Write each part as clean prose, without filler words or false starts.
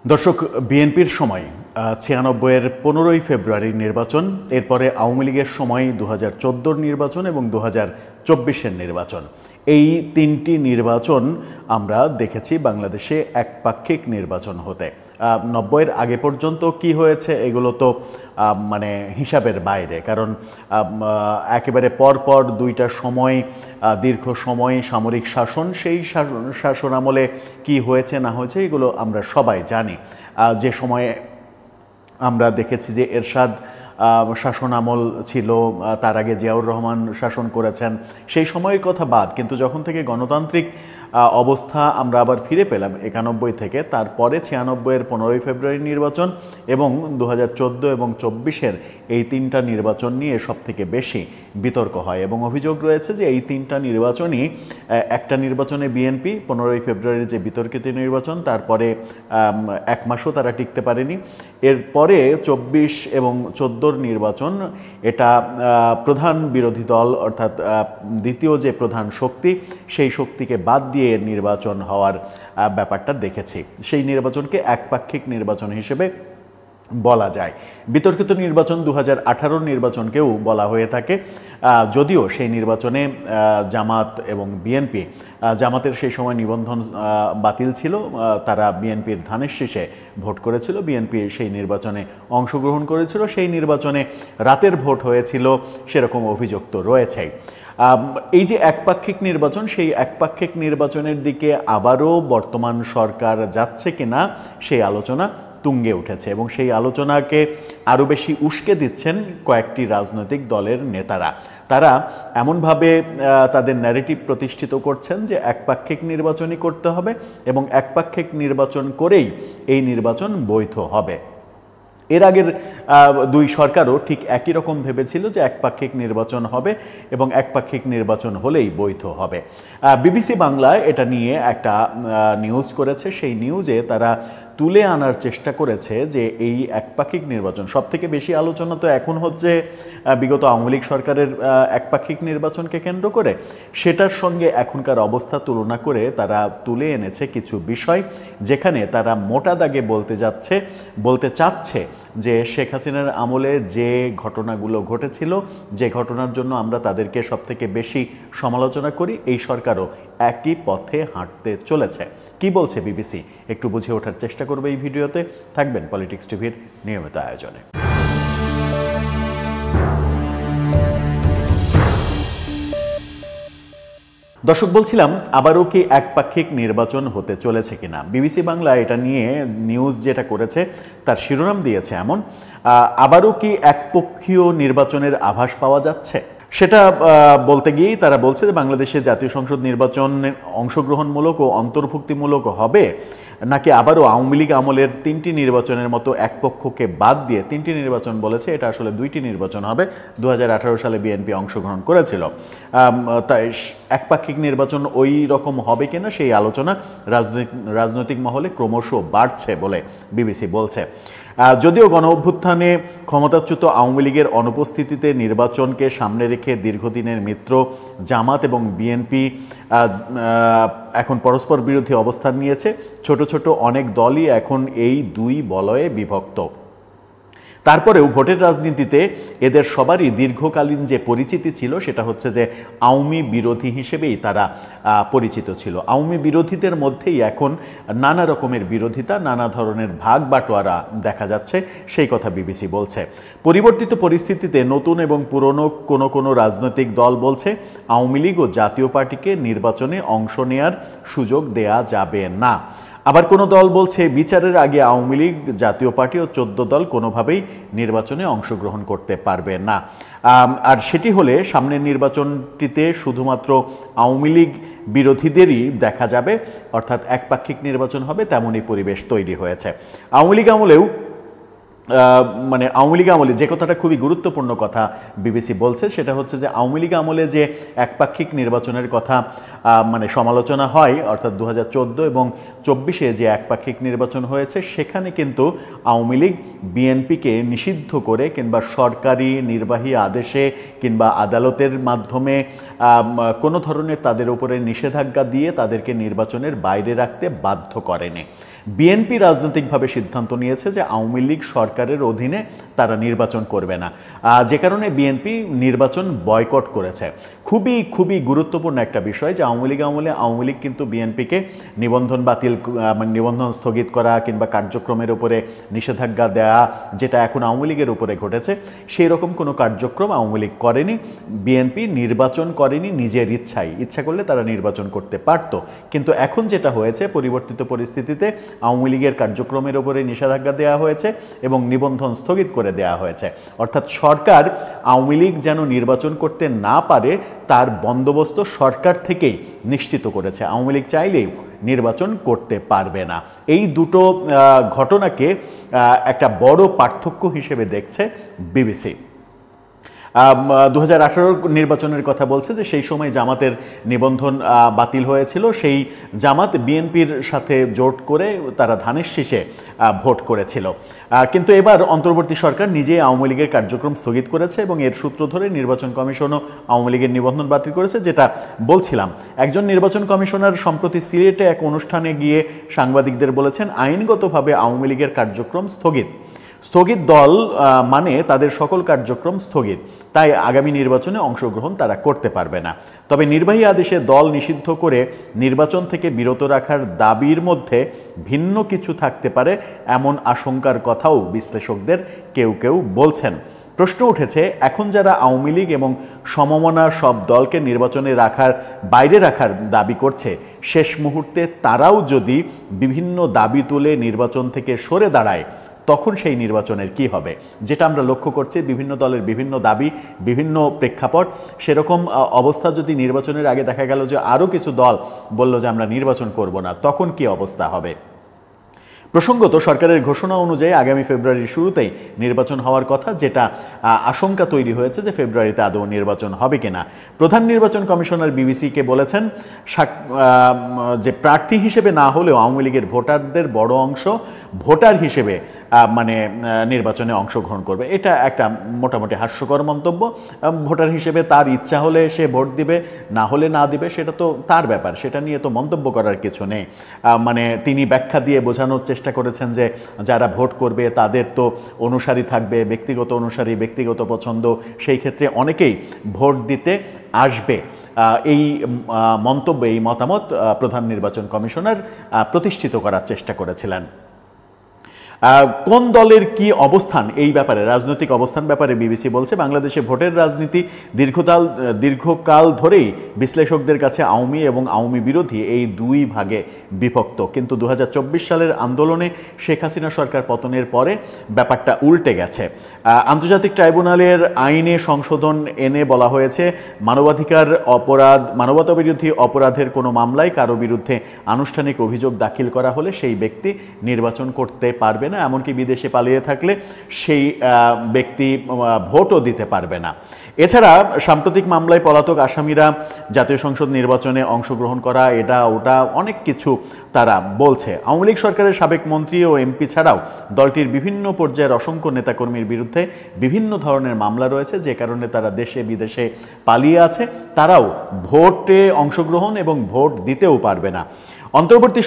দর্শক, বিএনপির সময় ৯৬-এর ১৫ই ফেব্রুয়ারির নির্বাচন, এরপরে আওয়ামী লীগের সময় ২০১৪-র নির্বাচন এবং ২০২৪-এর নির্বাচন। এই তিনটি নির্বাচন আমরা দেখেছি বাংলাদেশে একপাক্ষিক নির্বাচন হতে। ৯০-এর আগে পর্যন্ত কি হয়েছে এগুলো তো মানে হিসাবের বাইরে, কারণ একেবারে পরপর দুইটা সময়, দীর্ঘ সময় সামরিক শাসন, সেই শাসন আমলে কি হয়েছে না হয়েছে এগুলো আমরা সবাই জানি। যে সময়ে আমরা দেখেছি যে এরশাদ শাসন আমল ছিল, তার আগে জিয়াউর রহমান শাসন করেছেন, সেই সময়ের কথা বাদ। কিন্তু যখন থেকে গণতান্ত্রিক অবস্থা আমরা আবার ফিরে পেলাম ৯১ থেকে, তারপরে ৯৬-এর ১৫ই ফেব্রুয়ারি নির্বাচন এবং ২০১৪ এবং ২৪-এর এই তিনটা নির্বাচন নিয়ে সবথেকে বেশি বিতর্ক হয় এবং অভিযোগ রয়েছে যে এই তিনটা নির্বাচনই, একটা নির্বাচনে বিএনপি ১৫ই ফেব্রুয়ারির যে বিতর্কিত নির্বাচন, তারপরে এক মাসও তারা টিকতে পারেনি। এরপরে ২৪ এবং ১৪-র নির্বাচন, এটা প্রধান বিরোধী দল অর্থাৎ দ্বিতীয় যে প্রধান শক্তি, সেই শক্তিকে বাদ দিয়ে নির্বাচন হওয়ার ব্যাপারটা দেখেছি। সেই নির্বাচনকে একপাক্ষিক নির্বাচন হিসেবে বলা যায়। বিতর্কিত নির্বাচন ২০১৮ নির্বাচনকেও বলা হয়ে থাকে, যদিও সেই নির্বাচনে জামাত এবং বিএনপি, জামাতের সেই সময় নিবন্ধন বাতিল ছিল, তারা বিএনপির ধানের শীষে ভোট করেছিল, বিএনপি সেই নির্বাচনে অংশগ্রহণ করেছিল, সেই নির্বাচনে রাতের ভোট হয়েছিল, সেরকম অভিযোগ তো রয়েছেই। এই যে একপাক্ষিক নির্বাচন, সেই একপাক্ষিক নির্বাচনের দিকে আবারও বর্তমান সরকার যাচ্ছে কিনা সেই আলোচনা তুঙ্গে উঠেছে এবং সেই আলোচনাকে আরও বেশি উস্কে দিচ্ছেন কয়েকটি রাজনৈতিক দলের নেতারা। তারা এমনভাবে তাদের ন্যারেটিভ প্রতিষ্ঠিত করছেন যে একপাক্ষিক নির্বাচনই করতে হবে এবং একপাক্ষিক নির্বাচন করেই এই নির্বাচন বৈধ হবে। এর আগের দুই সরকারও ঠিক একই রকম ভেবেছিল যে একপাক্ষিক নির্বাচন হবে এবং একপাক্ষিক নির্বাচন হলেই বৈধ হবে। বিবিসি বাংলায় এটা নিয়ে একটা নিউজ করেছে, সেই নিউজে তারা তুলে আনার চেষ্টা করেছে যে এই একপাক্ষিক নির্বাচন, সবথেকে বেশি আলোচনা তো এখন হচ্ছে বিগত আওয়ামী লীগ সরকারের একপাক্ষিক নির্বাচনকে কেন্দ্র করে, সেটার সঙ্গে এখনকার অবস্থা তুলনা করে তারা তুলে এনেছে কিছু বিষয়, যেখানে তারা মোটা দাগে বলতে চাচ্ছে যে শেখ হাসিনার আমলে যে ঘটনাগুলো ঘটেছিল, যে ঘটনার জন্য আমরা তাদেরকে সবথেকে বেশি সমালোচনা করি, এই সরকারও একই পথে হাঁটতে চলেছে। কি বলছে বিবিসি একটু বুঝে ওঠার চেষ্টা করবে এই ভিডিওতে। থাকবেন পলিটিক্স টিভির নিয়মিত আয়োজনে। দর্শক, বলছিলাম আবারও কি একপাক্ষিক নির্বাচন হতে চলেছে কিনা। বিবিসি বাংলা এটা নিয়ে নিউজ যেটা করেছে তার শিরোনাম দিয়েছে এমন, আবারও কি একপক্ষীয় নির্বাচনের আভাস পাওয়া যাচ্ছে। সেটা বলতে গিয়েই তারা বলছে যে বাংলাদেশে জাতীয় সংসদ নির্বাচন অংশগ্রহণমূলক ও অন্তর্ভুক্তিমূলক হবে, নাকি আবারও আওয়ামী লীগ আমলের তিনটি নির্বাচনের মতো এক পক্ষকে বাদ দিয়ে, তিনটি নির্বাচন বলেছে, এটা আসলে দুইটি নির্বাচন হবে, ২০১৮ সালে বিএনপি অংশগ্রহণ করেছিল। তাই একপাক্ষিক নির্বাচন ওই রকম হবে কিনা সেই আলোচনা রাজনৈতিক মহলে ক্রমশ বাড়ছে বলে বিবিসি বলছে। যদিও গণ অভ্যুত্থানে ক্ষমতাচ্যুত আওয়ামী লীগের অনুপস্থিতিতে নির্বাচনকে সামনে রেখে দীর্ঘদিনের মিত্র জামাত এবং বিএনপি এখন পরস্পর বিরোধী অবস্থান নিয়েছে, ছোট ছোট অনেক দলই এখন এই দুই বলয়ে বিভক্ত। তারপরেও ভোটের রাজনীতিতে এদের সবারই দীর্ঘকালীন যে পরিচিতি ছিল সেটা হচ্ছে যে আওয়ামী বিরোধী হিসেবেই তারা পরিচিত ছিল। আওয়ামী বিরোধীদের মধ্যেই এখন নানা রকমের বিরোধিতা, নানা ধরনের ভাগ বাটোয়ারা দেখা যাচ্ছে, সেই কথা বিবিসি বলছে। পরিবর্তিত পরিস্থিতিতে নতুন এবং পুরনো কোনো রাজনৈতিক দল বলছে আওয়ামী লীগ ও জাতীয় পার্টিকে নির্বাচনে অংশ নেয়ার সুযোগ দেয়া যাবে না। আবার কোনো দল বলছে বিচারের আগে আওয়ামী লীগ, জাতীয় পার্টি ও ১৪ দল কোনোভাবেই নির্বাচনে অংশগ্রহণ করতে পারবে না। আর সেটি হলে সামনের নির্বাচনটিতে শুধুমাত্র আওয়ামী লীগ বিরোধীদেরই দেখা যাবে, অর্থাৎ একপাক্ষিক নির্বাচন হবে, তেমনই পরিবেশ তৈরি হয়েছে। আওয়ামী লীগ আমলেও মানে আওয়ামী লীগ আমলে যে কথাটা খুবই গুরুত্বপূর্ণ কথা বিবিসি বলছে সেটা হচ্ছে যে আওয়ামী লীগ আমলে যে একপাক্ষিক নির্বাচনের কথা মানে সমালোচনা হয়, অর্থাৎ 2014 এবং 24-এ যে একপাক্ষিক নির্বাচন হয়েছে সেখানে কিন্তু আওয়ামী লীগ বিএনপিকে নিষিদ্ধ করে কিংবা সরকারি নির্বাহী আদেশে কিংবা আদালতের মাধ্যমে কোনো ধরনের তাদের উপরে নিষেধাজ্ঞা দিয়ে তাদেরকে নির্বাচনের বাইরে রাখতে বাধ্য করেনি। বিএনপি রাজনৈতিকভাবে সিদ্ধান্ত নিয়েছে যে আওয়ামী লীগ সরকারের অধীনে তারা নির্বাচন করবে না, যে কারণে বিএনপি নির্বাচন বয়কট করেছে। খুবই খুবই গুরুত্বপূর্ণ একটা বিষয় যে আওয়ামী লীগ আমলে আওয়ামী লীগ কিন্তু বিএনপিকে নিবন্ধন বাতিল, নিবন্ধন স্থগিত করা কিংবা কার্যক্রমের উপরে নিষেধাজ্ঞা দেওয়া, যেটা এখন আওয়ামী লীগের উপরে ঘটেছে, সেই রকম কোনো কার্যক্রম আওয়ামী লীগ করেনি। বিএনপি নির্বাচন করেনি নিজের ইচ্ছায়, ইচ্ছা করলে তারা নির্বাচন করতে পারত। কিন্তু এখন যেটা হয়েছে, পরিবর্তিত পরিস্থিতিতে আওয়ামী লীগের কার্যক্রমের উপরে নিষেধাজ্ঞা দেওয়া হয়েছে এবং নিবন্ধন স্থগিত করে দেওয়া হয়েছে। অর্থাৎ সরকার আওয়ামী লীগ যেন নির্বাচন করতে না পারে তার বন্দোবস্ত সরকার থেকেই নিশ্চিত করেছে। আওয়ামী লীগ চাইলেই নির্বাচন করতে পারবে না। এই দুটো ঘটনাকে একটা বড় পার্থক্য হিসেবে দেখছে বিবিসি। 2018 নির্বাচনের কথা বলছে যে সেই সময় জামাতের নিবন্ধন বাতিল হয়েছিল, সেই জামাত বিএনপির সাথে জোট করে তারা ধানের শীষে ভোট করেছিল। কিন্তু এবার অন্তর্বর্তী সরকার নিজেই আওয়ামী লীগের কার্যক্রম স্থগিত করেছে এবং এর সূত্র ধরে নির্বাচন কমিশনও আওয়ামী লীগের নিবন্ধন বাতিল করেছে। যেটা বলছিলাম, একজন নির্বাচন কমিশনার সম্প্রতি সিলেটে এক অনুষ্ঠানে গিয়ে সাংবাদিকদের বলেছেন আইনগতভাবে আওয়ামী লীগের কার্যক্রম স্থগিত। স্থগিত দল মানে তাদের সকল কার্যক্রম স্থগিত, তাই আগামী নির্বাচনে অংশগ্রহণ তারা করতে পারবে না। তবে নির্বাহী আদেশে দল নিষিদ্ধ করে নির্বাচন থেকে বিরত রাখার দাবির মধ্যে ভিন্ন কিছু থাকতে পারে এমন আশঙ্কার কথাও বিশ্লেষকদের কেউ কেউ বলছেন। প্রশ্ন উঠেছে, এখন যারা আওয়ামী লীগ এবং সমমনা সব দলকে নির্বাচনে বাইরে রাখার দাবি করছে, শেষ মুহূর্তে তারাও যদি বিভিন্ন দাবি তুলে নির্বাচন থেকে সরে দাঁড়ায় তখন সেই নির্বাচনের কি হবে? যেটা আমরা লক্ষ্য করছি, বিভিন্ন দলের বিভিন্ন দাবি, বিভিন্ন প্রেক্ষাপট। সেরকম অবস্থা যদি নির্বাচনের আগে দেখা গেল যে আরও কিছু দল বলল যে আমরা নির্বাচন করব না, তখন কি অবস্থা হবে? প্রসঙ্গত, সরকারের ঘোষণা অনুযায়ী আগামী ফেব্রুয়ারির শুরুতেই নির্বাচন হওয়ার কথা, যেটা আশঙ্কা তৈরি হয়েছে যে ফেব্রুয়ারিতে আদৌ নির্বাচন হবে কিনা। প্রধান নির্বাচন কমিশনার বিবিসিকে বলেছেন যে প্রার্থী হিসেবে না হলেও আওয়ামী লীগের ভোটারদের বড় অংশ ভোটার হিসেবে মানে নির্বাচনে অংশগ্রহণ করবে। এটা একটা মোটামুটি হাস্যকর মন্তব্য। ভোটার হিসেবে তার ইচ্ছা হলে সে ভোট দিবে, না হলে না দিবে, সেটা তো তার ব্যাপার, সেটা নিয়ে তো মন্তব্য করার কিছু নেই। মানে তিনি ব্যাখ্যা দিয়ে বোঝানোর চেষ্টা করেছেন যে যারা ভোট করবে তাদের তো অনুসারী থাকবে, ব্যক্তিগত অনুসারী, ব্যক্তিগত পছন্দ, সেই ক্ষেত্রে অনেকেই ভোট দিতে আসবে। এই মন্তব্য, এই মতামত প্রধান নির্বাচন কমিশনার প্রতিষ্ঠিত করার চেষ্টা করেছিলেন। কোন দলের কি অবস্থান, এই ব্যাপারে রাজনৈতিক অবস্থান ব্যাপারে বিবিসি বলছে বাংলাদেশে ভোটের রাজনীতি দীর্ঘকাল ধরেই বিশ্লেষকদের কাছে আওয়ামী এবং আওয়ামী বিরোধী এই দুই ভাগে বিভক্ত। কিন্তু 2024 সালের আন্দোলনে শেখ হাসিনা সরকার পতনের পরে ব্যাপারটা উল্টে গেছে। আন্তর্জাতিক ট্রাইব্যুনালের আইনে সংশোধন এনে বলা হয়েছে মানবতা বিরোধী অপরাধের কোনো মামলায় কারো বিরুদ্ধে আনুষ্ঠানিক অভিযোগ দাখিল করা হলে সেই ব্যক্তি নির্বাচন করতে পারবে না, এমনকি বিদেশে পালিয়ে থাকলে সেই ব্যক্তি ভোটও দিতে পারবে না। এছাড়া সাম্প্রতিক মামলায় পলাতক আসামিরা জাতীয় সংসদ নির্বাচনে অংশগ্রহণ করা, এটা ওটা অনেক কিছু তারা বলছে। আওয়ামী লীগ সরকারের সাবেক মন্ত্রী ও এমপি ছাড়াও দলটির বিভিন্ন পর্যায়ের অসংখ্য নেতাকর্মীর বিরুদ্ধে বিভিন্ন ধরনের মামলা রয়েছে, যে কারণে তারা দেশে বিদেশে পালিয়ে আছে। তারাও ভোটে অংশগ্রহণ এবং ভোট দিতেও পারবে না। অন্তর্বর্তী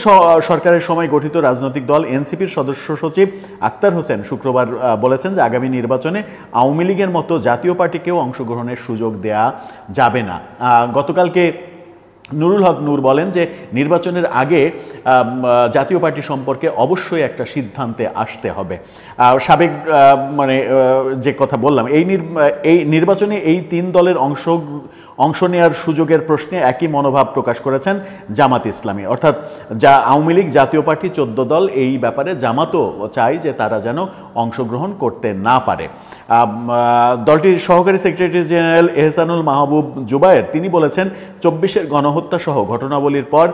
সরকারের সময় গঠিত রাজনৈতিক দল এনসিপির সদস্য সচিব আক্তার হোসেন শুক্রবার বলেছেন যে আগামী নির্বাচনে আওয়ামী লীগের মতো জাতীয় পার্টিকেও অংশগ্রহণের সুযোগ দেয়া যাবে না। গতকালকে নুরুল হক নূর বলেন যে নির্বাচনের আগে জাতীয় পার্টি সম্পর্কে অবশ্যই একটা সিদ্ধান্তে আসতে হবে। সাবেক মানে যে কথা বললাম, এই নির্বাচনে এই তিন দলের অংশ নেওয়ার সুযোগের প্রশ্নে একই মনোভাব প্রকাশ করেছেন জামাত ইসলামী। অর্থাৎ আওয়ামী লীগ, জাতীয় পার্টি 14 দল, এই ব্যাপারে জামাতও চায় যে তারা যেন অংশগ্রহণ করতে না পারে। দলটির সহকারী সেক্রেটারি জেনারেল এহসানুল মাহবুব জুবায়ের তিনি বলেছেন 24-এর গণহত্যা সহ ঘটনাবলীর পর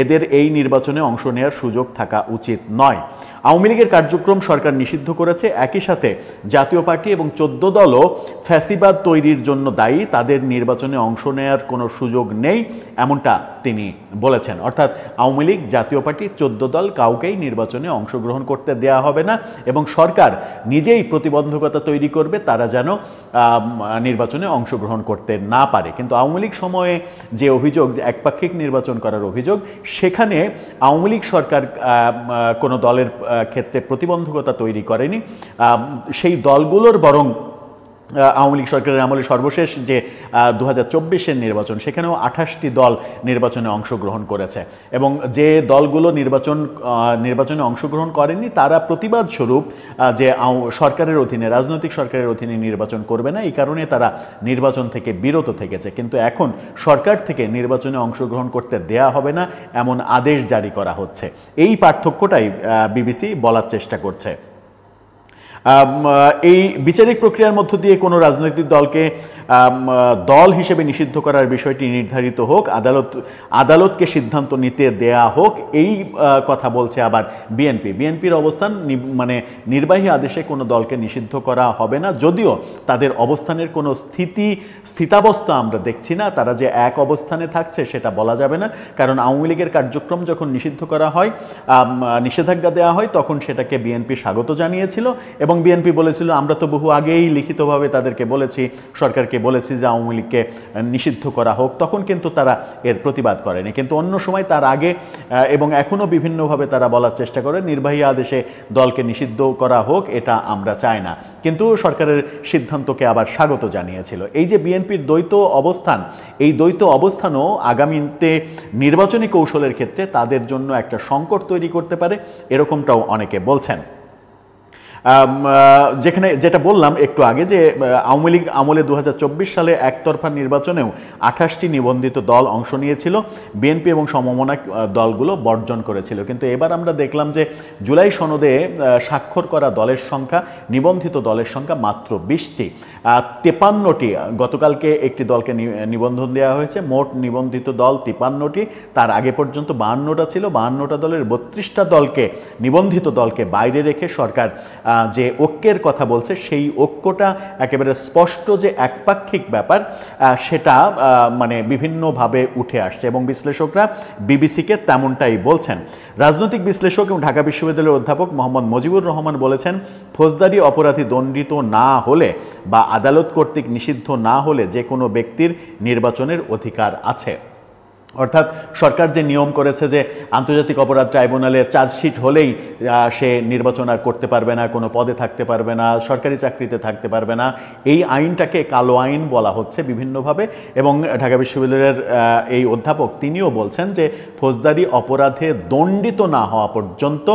এদের এই নির্বাচনে অংশ নেওয়ার সুযোগ থাকা উচিত নয়। আওয়ামী লীগের কার্যক্রম সরকার নিষিদ্ধ করেছে, একই সাথে জাতীয় পার্টি এবং 14 দলও ফ্যাসিবাদ তৈরির জন্য দায়ী, তাদের নির্বাচনে অংশ নেওয়ার কোনো সুযোগ নেই, এমনটা তিনি বলেছেন। অর্থাৎ আওয়ামী লীগ, জাতীয় পার্টি, 14 দল কাউকেই নির্বাচনে অংশগ্রহণ করতে দেয়া হবে না এবং সরকার নিজেই প্রতিবন্ধকতা তৈরি করবে তারা যেন নির্বাচনে অংশগ্রহণ করতে না পারে। কিন্তু আওয়ামী লীগ সময়ে যে অভিযোগ, যে একপাক্ষিক নির্বাচন করার অভিযোগ, সেখানে আওয়ামী লীগ সরকার কোনো দলের ক্ষেত্রে প্রতিবন্ধকতা তৈরি করেনি। সেই দলগুলোর বরং আওয়ামী লীগ সরকারের আমলে সর্বশেষ যে 2024-এর নির্বাচন, সেখানেও 28টি দল নির্বাচনে অংশগ্রহণ করেছে এবং যে দলগুলো নির্বাচনে অংশগ্রহণ করেনি তারা প্রতিবাদ স্বরূপ যে সরকারের অধীনে, রাজনৈতিক সরকারের অধীনে নির্বাচন করবে না, এই কারণে তারা নির্বাচন থেকে বিরত থেকেছে। কিন্তু এখন সরকার থেকে নির্বাচনে অংশগ্রহণ করতে দেয়া হবে না এমন আদেশ জারি করা হচ্ছে। এই পার্থক্যটাই বিবিসি বলার চেষ্টা করছে। এই বিচারিক প্রক্রিয়ার মধ্য দিয়ে কোনো রাজনৈতিক দলকে দল হিসেবে নিষিদ্ধ করার বিষয়টি নির্ধারিত হোক, আদালতকে সিদ্ধান্ত নিতে দেয়া হোক, এই কথা বলছে আবার বিএনপির অবস্থান, মানে নির্বাহী আদেশে কোনো দলকে নিষিদ্ধ করা হবে না, যদিও তাদের অবস্থানের কোনো স্থিতাবস্থা আমরা দেখছি না। তারা যে এক অবস্থানে থাকছে সেটা বলা যাবে না, কারণ আওয়ামী লীগের কার্যক্রম যখন নিষিদ্ধ করা হয়, নিষেধাজ্ঞা দেওয়া হয়, তখন সেটাকে বিএনপি স্বাগত জানিয়েছিল এবং বিএনপি বলেছিল আমরা তো বহু আগেই লিখিতভাবে তাদেরকে বলেছি, সরকারকে বলেছি যে আওয়ামী লীগকে নিষিদ্ধ করা হোক, তখন কিন্তু তারা এর প্রতিবাদ করেনি। কিন্তু অন্য সময় তার আগে এবং এখনও বিভিন্নভাবে তারা বলার চেষ্টা করে নির্বাহী আদেশে দলকে নিষিদ্ধ করা হোক, এটা আমরা চাই না, কিন্তু সরকারের সিদ্ধান্তকে আবার স্বাগত জানিয়েছিল। এই যে বিএনপির দ্বৈত অবস্থান, এই দ্বৈত অবস্থানও আগামীতে নির্বাচনী কৌশলের ক্ষেত্রে তাদের জন্য একটা সংকট তৈরি করতে পারে, এরকমটাও অনেকে বলছেন। যেটা বললাম একটু আগে যে আওয়ামী লীগ আমলে 2024 সালে একতরফা নির্বাচনেও 28টি নিবন্ধিত দল অংশ নিয়েছিল, বিএনপি এবং সমমনা দলগুলো বর্জন করেছিল। কিন্তু এবার আমরা দেখলাম যে জুলাই সনদে স্বাক্ষর করা দলের সংখ্যা, নিবন্ধিত দলের সংখ্যা মাত্র 20টি। 53টি, গতকালকে একটি দলকে নিবন্ধন দেওয়া হয়েছে, মোট নিবন্ধিত দল 53টি। তার আগে পর্যন্ত 52টা ছিল। 52টা দলের 32টা দলকে, নিবন্ধিত দলকে বাইরে রেখে সরকার যে ঐক্যের কথা বলছে, সেই ঐক্যটা একেবারে স্পষ্ট যে একপাক্ষিক ব্যাপার, সেটা মানে বিভিন্নভাবে উঠে আসছে এবং বিশ্লেষকরা বিবিসিকে তেমনটাই বলছেন। রাজনৈতিক বিশ্লেষক এবং ঢাকা বিশ্ববিদ্যালয়ের অধ্যাপক মোহাম্মদ মুজিবুর রহমান বলেছেন, ফৌজদারি অপরাধী দণ্ডিত না হলে বা আদালত কর্তৃক নিষিদ্ধ না হলে যে কোনো ব্যক্তির নির্বাচনের অধিকার আছে। অর্থাৎ সরকার যে নিয়ম করেছে যে আন্তর্জাতিক অপরাধ ট্রাইব্যুনালে চার্জশিট হলেই সে নির্বাচন আর করতে পারবে না, কোনো পদে থাকতে পারবে না, সরকারি চাকরিতে থাকতে পারবে না, এই আইনটাকে কালো আইন বলা হচ্ছে বিভিন্নভাবে। এবং ঢাকা বিশ্ববিদ্যালয়ের এই অধ্যাপক তিনিও বলছেন যে ফৌজদারি অপরাধে দণ্ডিত না হওয়া পর্যন্ত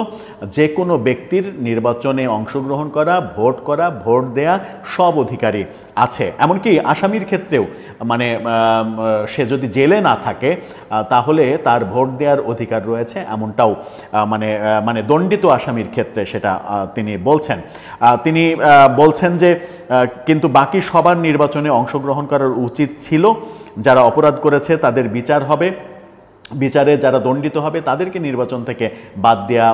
যে কোনো ব্যক্তির নির্বাচনে অংশগ্রহণ করা, ভোট দেয়া সব অধিকারী আছে। এমনকি আসামির ক্ষেত্রেও, মানে সে যদি জেলে না থাকে তাহলে তার ভোট দেওয়ার অধিকার রয়েছে, এমনটাও মানে দণ্ডিত আসামির ক্ষেত্রে সেটা তিনি বলছেন। তিনি বলছেন যে কিন্তু বাকি সবার নির্বাচনে অংশগ্রহণ করার উচিত ছিল, যারা অপরাধ করেছে তাদের বিচার হবে, বিচারে যারা দণ্ডিত হবে তাদেরকে নির্বাচন থেকে বাদ দেওয়া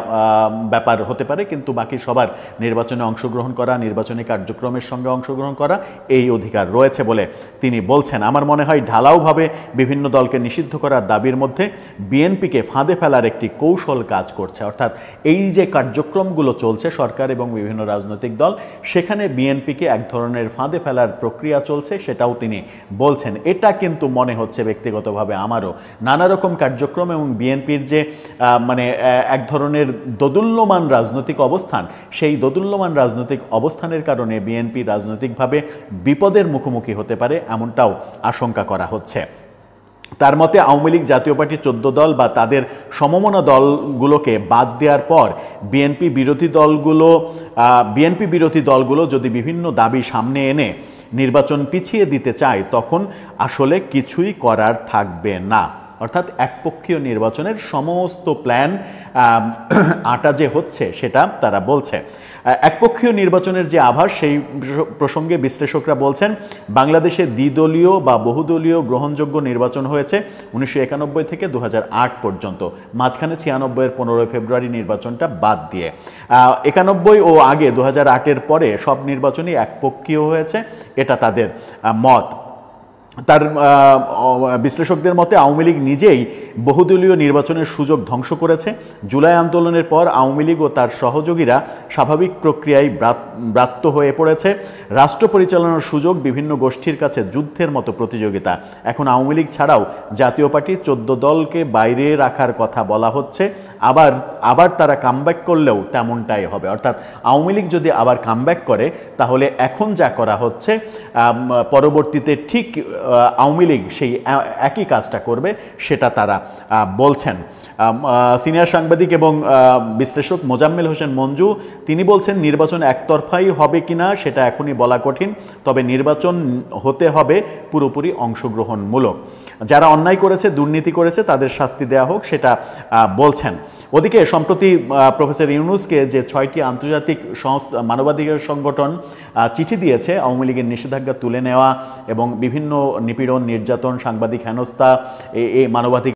ব্যাপার হতে পারে, কিন্তু বাকি সবার নির্বাচনে অংশগ্রহণ করা, নির্বাচনী কার্যক্রমের সঙ্গে অংশগ্রহণ করা, এই অধিকার রয়েছে বলে তিনি বলছেন। আমার মনে হয় ঢালাওভাবে বিভিন্ন দলকে নিষিদ্ধ করার দাবির মধ্যে বিএনপিকে ফাঁদে ফেলার একটি কৌশল কাজ করছে। অর্থাৎ এই যে কার্যক্রমগুলো চলছে সরকার এবং বিভিন্ন রাজনৈতিক দল, সেখানে বিএনপিকে এক ধরনের ফাঁদে ফেলার প্রক্রিয়া চলছে, সেটাও তিনি বলছেন। এটা কিন্তু মনে হচ্ছে ব্যক্তিগতভাবে আমারও, নানা রকম কার্যক্রম এবং বিএনপির যে মানে এক ধরনের দোদুল্যমান রাজনৈতিক অবস্থান, সেই দোদুল্যমান রাজনৈতিক অবস্থানের কারণে বিএনপি রাজনৈতিকভাবে বিপদের মুখোমুখি হতে পারে, এমনটাও আশঙ্কা করা হচ্ছে। তার মতে আওয়ামী লীগ, জাতীয় পার্টি, 14 দল বা তাদের সমমনা দলগুলোকে বাদ দেওয়ার পর বিএনপি বিরোধী দলগুলো যদি বিভিন্ন দাবি সামনে এনে নির্বাচন পিছিয়ে দিতে চায়, তখন আসলে কিছুই করার থাকবে না। অর্থাৎ একপক্ষীয় নির্বাচনের সমস্ত প্ল্যান আটা যে হচ্ছে সেটা তারা বলছে। একপক্ষীয় নির্বাচনের যে আভাস সেই প্রসঙ্গে বিশ্লেষকরা বলছেন বাংলাদেশে দ্বিদলীয় বা বহুদলীয় গ্রহণযোগ্য নির্বাচন হয়েছে 1991 থেকে 2008 পর্যন্ত, মাঝখানে 96-এর 15 ফেব্রুয়ারি নির্বাচনটা বাদ দিয়ে। 91 ও আগে 2008-এর পরে সব নির্বাচনই একপক্ষীয় হয়েছে, এটা তাদের মত। তার বিশ্লেষকদের মতে আওয়ামী লীগ নিজেই বহুদলীয় নির্বাচনের সুযোগ ধ্বংস করেছে। জুলাই আন্দোলনের পর আওয়ামী লীগ ও তার সহযোগীরা স্বাভাবিক প্রক্রিয়ায় ব্রাত্য হয়ে পড়েছে। রাষ্ট্র পরিচালনার সুযোগ বিভিন্ন গোষ্ঠীর কাছে যুদ্ধের মতো প্রতিযোগিতা। এখন আওয়ামী লীগ ছাড়াও জাতীয় পার্টি 14 দলকে বাইরে রাখার কথা বলা হচ্ছে। আবার তারা কামব্যাক করলেও তেমনটাই হবে, অর্থাৎ আওয়ামী লীগ যদি আবার কামব্যাক করে তাহলে এখন যা করা হচ্ছে পরবর্তীতে ঠিক আওয়ামী লীগ সেই একই কাজটা করবে, সেটা তারা বলছেন। সিনিয়র সাংবাদিক এবং বিশ্লেষক মোজাম্মেল হোসেন মঞ্জু তিনি বলছেন নির্বাচন একতরফাই হবে কিনা সেটা এখনই বলা কঠিন, তবে নির্বাচন হতে হবে পুরোপুরি অংশগ্রহণমূলক। যারা অন্যায় করেছে, দুর্নীতি করেছে তাদের শাস্তি দেওয়া হোক, সেটা বলছেন। ওদিকে সম্প্রতি প্রফেসর ইউনূসকে যে 6টি আন্তর্জাতিক মানবাধিকার সংগঠন চিঠি দিয়েছে আওয়ামী লীগের নিষেধাজ্ঞা তুলে নেওয়া এবং বিভিন্ন নিপীড়ন, নির্যাতন, সাংবাদিক হেনস্থা, এই মানবাধিকার